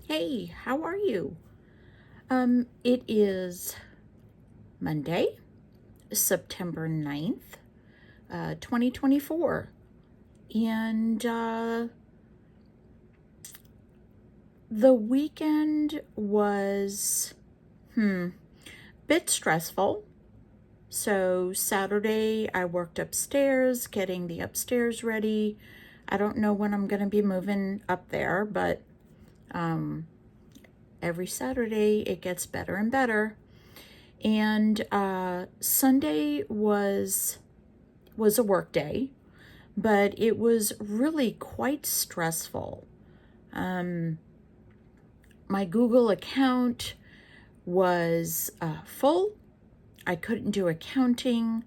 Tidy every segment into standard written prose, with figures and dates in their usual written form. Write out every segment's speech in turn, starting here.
Hey, how are you? It is Monday, September 9th, 2024. And the weekend was, bit stressful. So Saturday, I worked upstairs, getting the upstairs ready. I don't know when I'm going to be moving up there, but every Saturday it gets better and better. And Sunday was a work day, but it was really quite stressful. My Google account was full. I couldn't do accounting.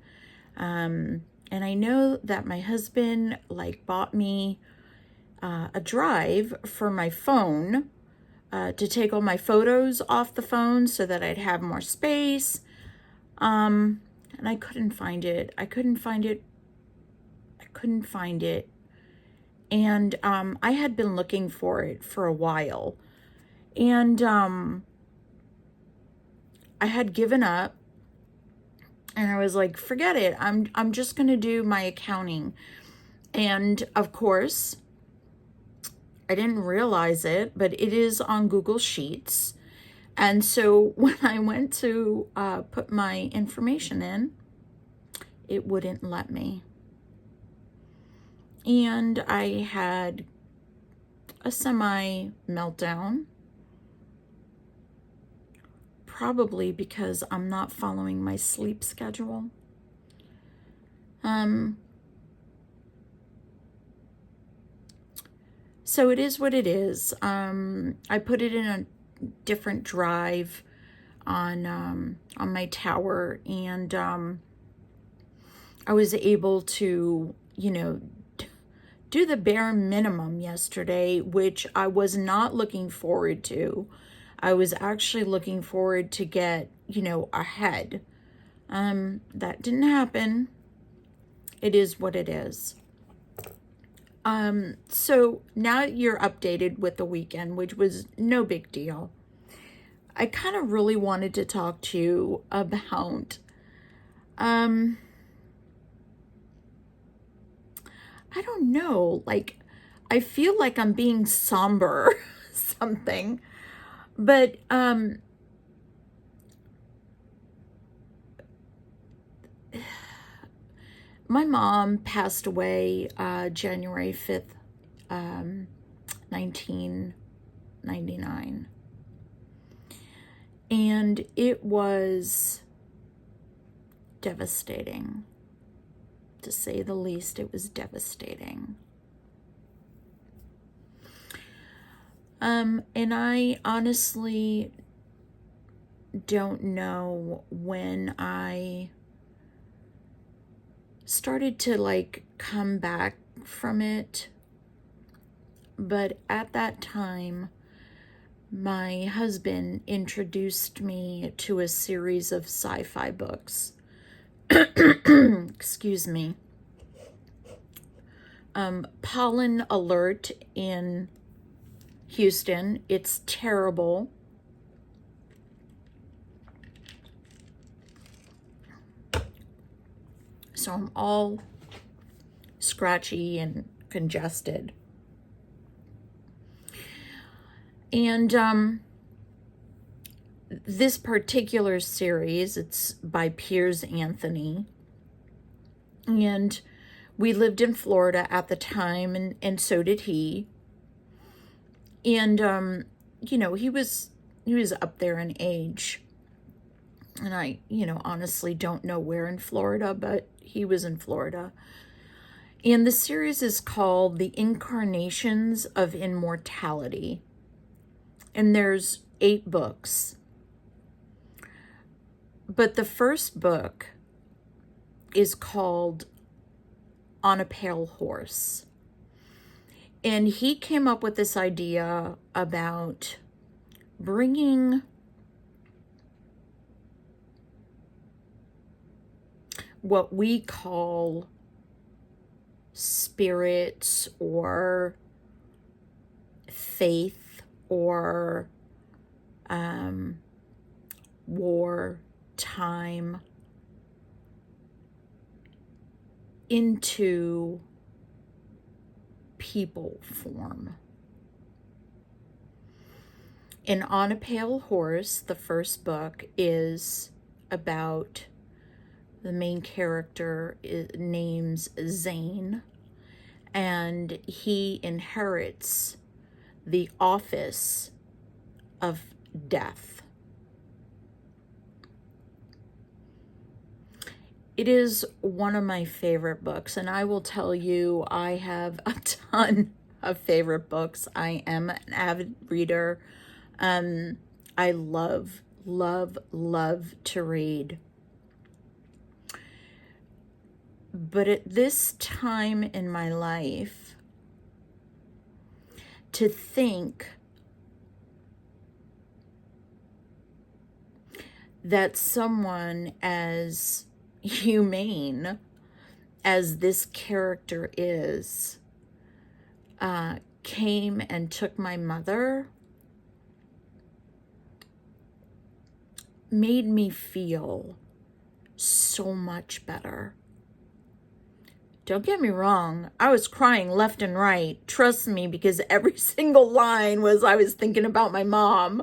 And I know that my husband bought me a drive for my phone to take all my photos off the phone so that I'd have more space. And I couldn't find it. And I had been looking for it for a while. And I had given up. And I was like, forget it. I'm just going to do my accounting. And of course, I didn't realize it, but it is on Google Sheets. And so when I went to put my information in, it wouldn't let me. And I had a semi meltdown, probably because I'm not following my sleep schedule. So it is what it is. I put it in a different drive on my tower, and I was able to, do the bare minimum yesterday, which I was not looking forward to. I was actually looking forward to get, ahead. That didn't happen. It is what it is. So now you're updated with the weekend, which was no big deal. I kind of really wanted to talk to you about, I don't know, I feel like I'm being somber, something, but, my mom passed away January 5th, 1999. And it was devastating, to say the least. It was devastating. And I honestly don't know when I started to come back from it, but at that time my husband introduced me to a series of sci-fi books. Excuse me. Pollen alert in Houston. It's terrible. So I'm all scratchy and congested. And this particular series, it's by Piers Anthony. And we lived in Florida at the time, and so did he. And he was up there in age. And I, honestly don't know where in Florida, but he was in Florida. And the series is called The Incarnations of Immortality. And there's 8 books. But the first book is called On a Pale Horse. And he came up with this idea about bringing what we call spirits or faith or wartime into people form. In On a Pale Horse, the first book is about the main character names Zane, and he inherits the office of death. It is one of my favorite books, and I will tell you, I have a ton of favorite books. I am an avid reader. I love, love, love to read. But at this time in my life, to think that someone as humane as this character is came and took my mother made me feel so much better. Don't get me wrong, I was crying left and right. Trust me, because every single line was I was thinking about my mom.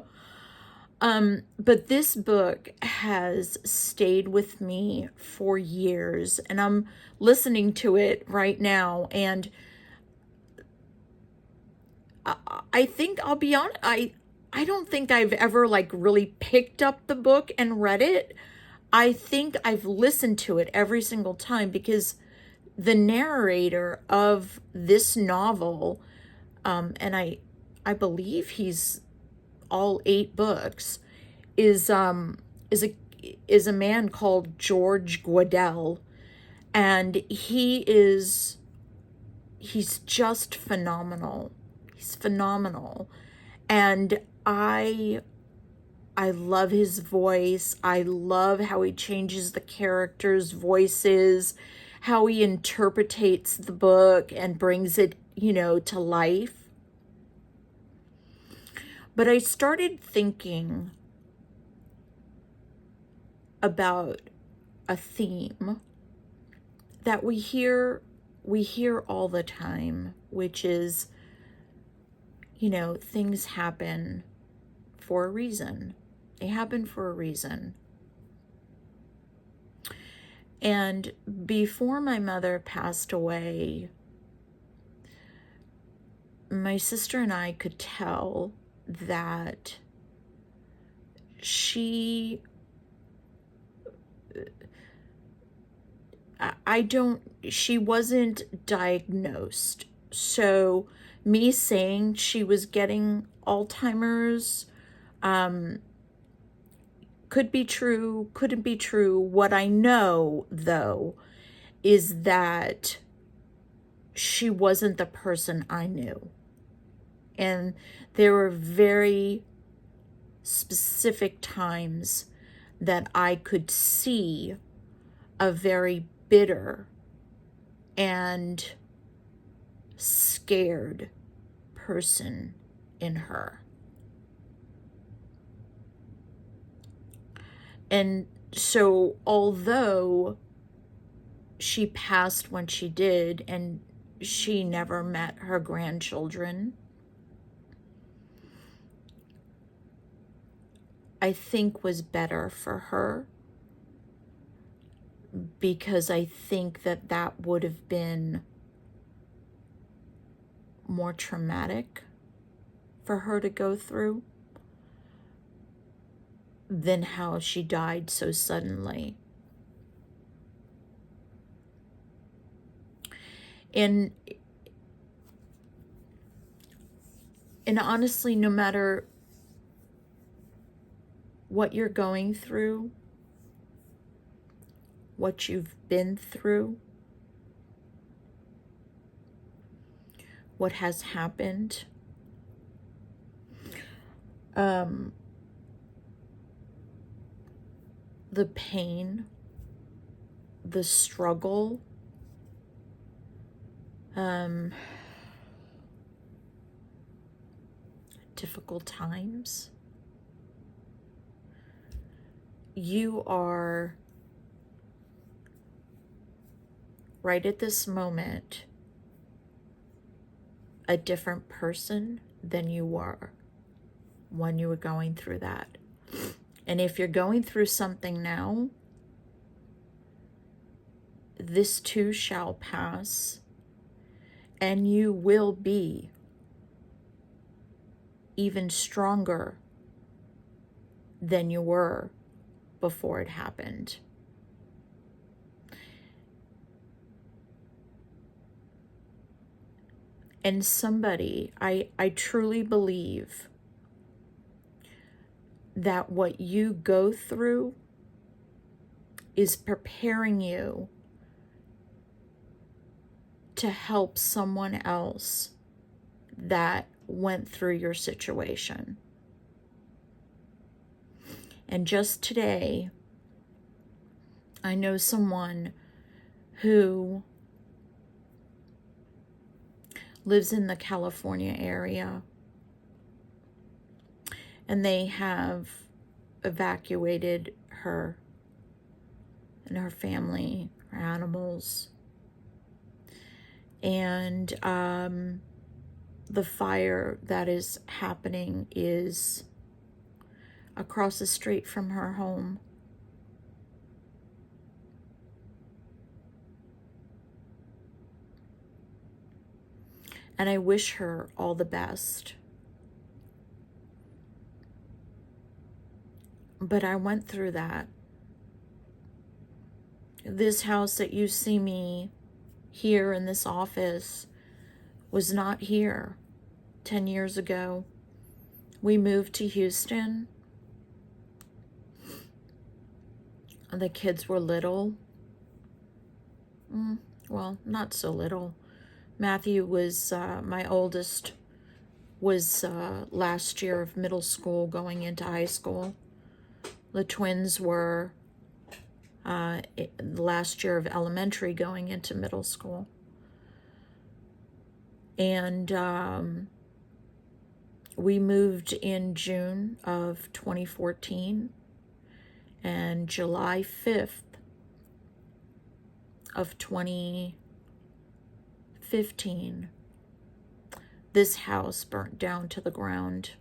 But this book has stayed with me for years, and I'm listening to it right now, and I think, I'll be honest, I don't think I've ever like really picked up the book and read it. I think I've listened to it every single time, because the narrator of this novel, and I believe he's all 8 books, is a man called George Guadell, and he's just phenomenal. He's phenomenal, and I love his voice. I love how he changes the characters' voices, how he interpretates the book and brings it, to life. But I started thinking about a theme that we hear all the time, which is, things happen for a reason. They happen for a reason. And before my mother passed away, my sister and I could tell that she wasn't diagnosed. So me saying she was getting Alzheimer's could be true, couldn't be true. What I know, though, is that she wasn't the person I knew. And there were very specific times that I could see a very bitter and scared person in her. And so, although she passed when she did, and she never met her grandchildren, I think was better for her, because I think that would have been more traumatic for her to go through than how she died so suddenly. And honestly, no matter what you're going through, what you've been through, what has happened, the pain, the struggle, difficult times, you are right at this moment a different person than you were when you were going through that. And if you're going through something now, this too shall pass, and you will be even stronger than you were before it happened. And somebody, I truly believe that what you go through is preparing you to help someone else that went through your situation. And just today, I know someone who lives in the California area, and they have evacuated her and her family, her animals. And the fire that is happening is across the street from her home. And I wish her all the best. But I went through that. This house that you see me here in this office was not here 10 years ago. We moved to Houston. The kids were little. Well, not so little. Matthew was, my oldest, was last year of middle school going into high school. The twins were last year of elementary going into middle school. And we moved in June of 2014, and July 5th of 2015, this house burnt down to the ground.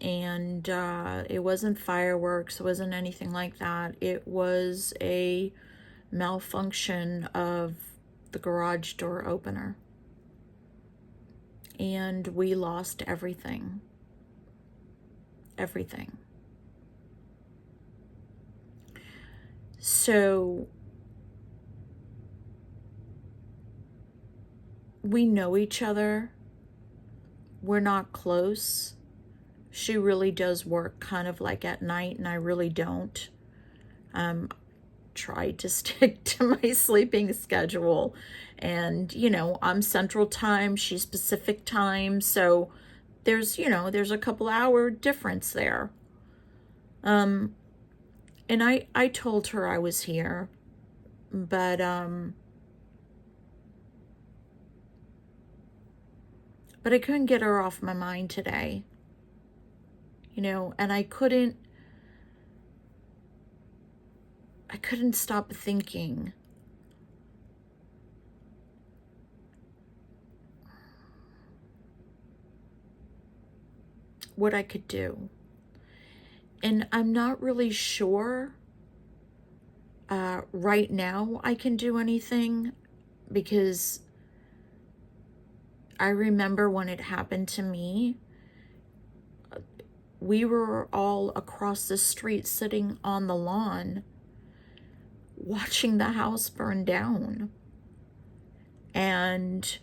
And it wasn't fireworks, it wasn't anything like that. It was a malfunction of the garage door opener. And we lost everything. Everything. So we know each other. We're not close. She really does work kind of like at night, and I really don't. Try to stick to my sleeping schedule. And, you know, I'm Central Time, she's Pacific Time, so there's, you know, there's a couple hour difference there. And I told her I was here, but I couldn't get her off my mind today. You know, and I couldn't stop thinking what I could do. And I'm not really sure right now I can do anything, because I remember when it happened to me, we were all across the street sitting on the lawn watching the house burn down. And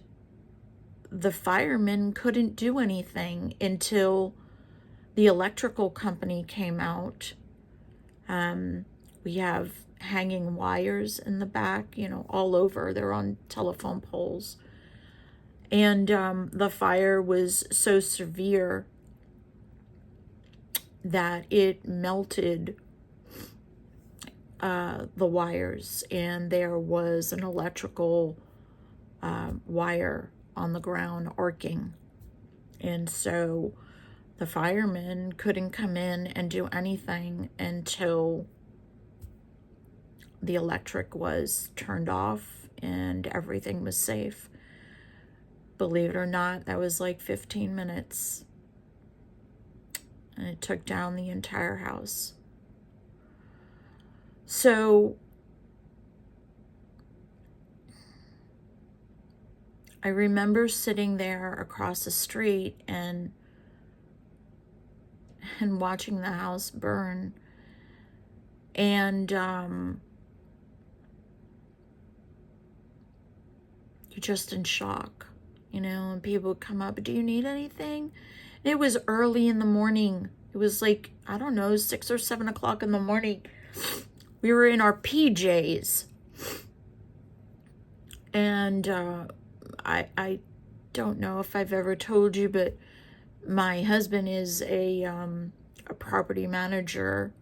the firemen couldn't do anything until the electrical company came out. We have hanging wires in the back, you know, all over. They're on telephone poles. And the fire was so severe that it melted the wires, and there was an electrical wire on the ground arcing. And so the firemen couldn't come in and do anything until the electric was turned off and everything was safe. Believe it or not, that was like 15 minutes. And it took down the entire house. So I remember sitting there across the street and watching the house burn. And you're just in shock, you know, and people would come up, do you need anything? And it was early in the morning. It was like, I don't know, 6 or 7 o'clock in the morning. We were in our PJs. And I don't know if I've ever told you, but my husband is a property manager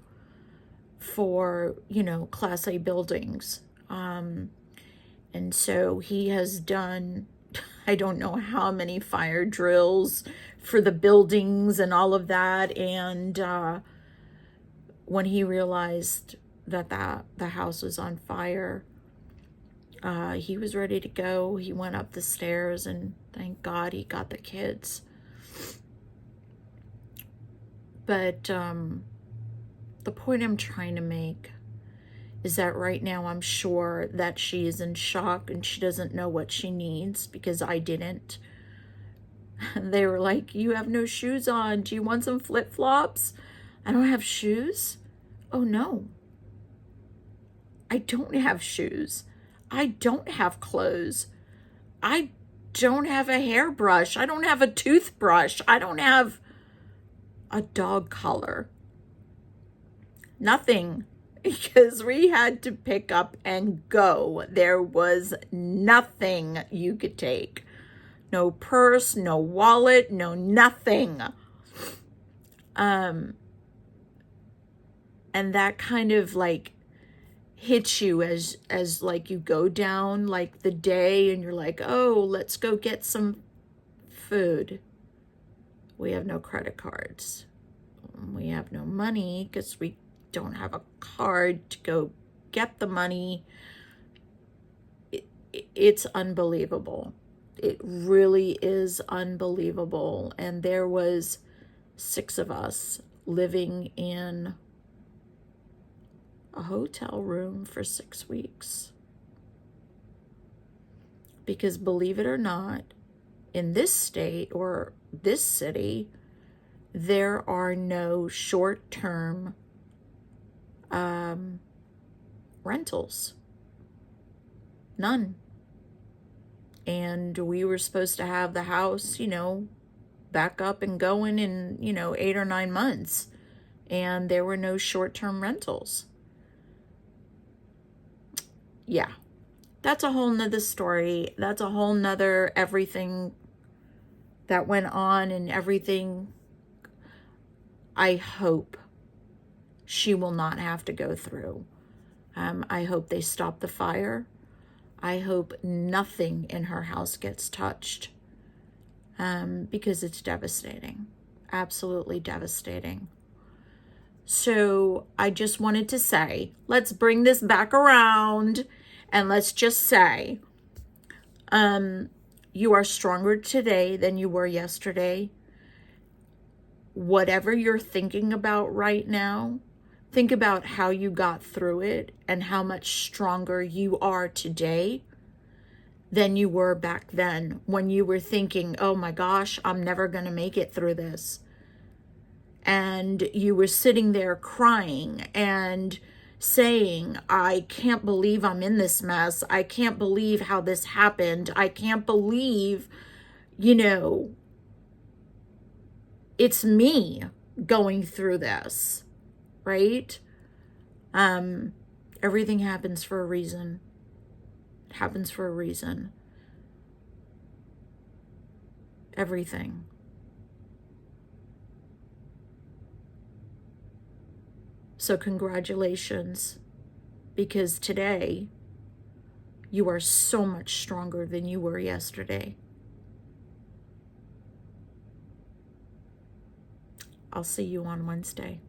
for, you know, Class A buildings. And so he has done, I don't know how many fire drills for the buildings and all of that. And when he realized that the house was on fire, he was ready to go. He went up the stairs, and thank God he got the kids. But the point I'm trying to make is that right now I'm sure that she is in shock and she doesn't know what she needs, because I didn't. They were like, you have no shoes on. Do you want some flip-flops? I don't have shoes? Oh no. I don't have shoes. I don't have clothes. I don't have a hairbrush. I don't have a toothbrush. I don't have a dog collar. Nothing. Because we had to pick up and go. There was nothing you could take. No purse, no wallet, no nothing. And that kind of like hits you as like you go down like the day and you're like, oh, let's go get some food. We have no credit cards. We have no money because we don't have a card to go get the money. It's unbelievable. It really is unbelievable. And there was 6 of us living in a hotel room for 6 weeks. Because believe it or not, in this state or this city, there are no short-term rentals. None. And we were supposed to have the house, you know, back up and going in, you know, 8 or 9 months. And there were no short-term rentals. Yeah. That's a whole nother story. That's a whole nother everything that went on and everything. I hope she will not have to go through. I hope they stop the fire. I hope nothing in her house gets touched, because it's devastating, absolutely devastating. So I just wanted to say, let's bring this back around and let's just say, you are stronger today than you were yesterday. Whatever you're thinking about right now, think about how you got through it and how much stronger you are today than you were back then when you were thinking, oh my gosh, I'm never going to make it through this. And you were sitting there crying and saying, I can't believe I'm in this mess. I can't believe how this happened. I can't believe, you know, it's me going through this. Right? Everything happens for a reason. It happens for a reason. Everything. So congratulations, because today you are so much stronger than you were yesterday. I'll see you on Wednesday.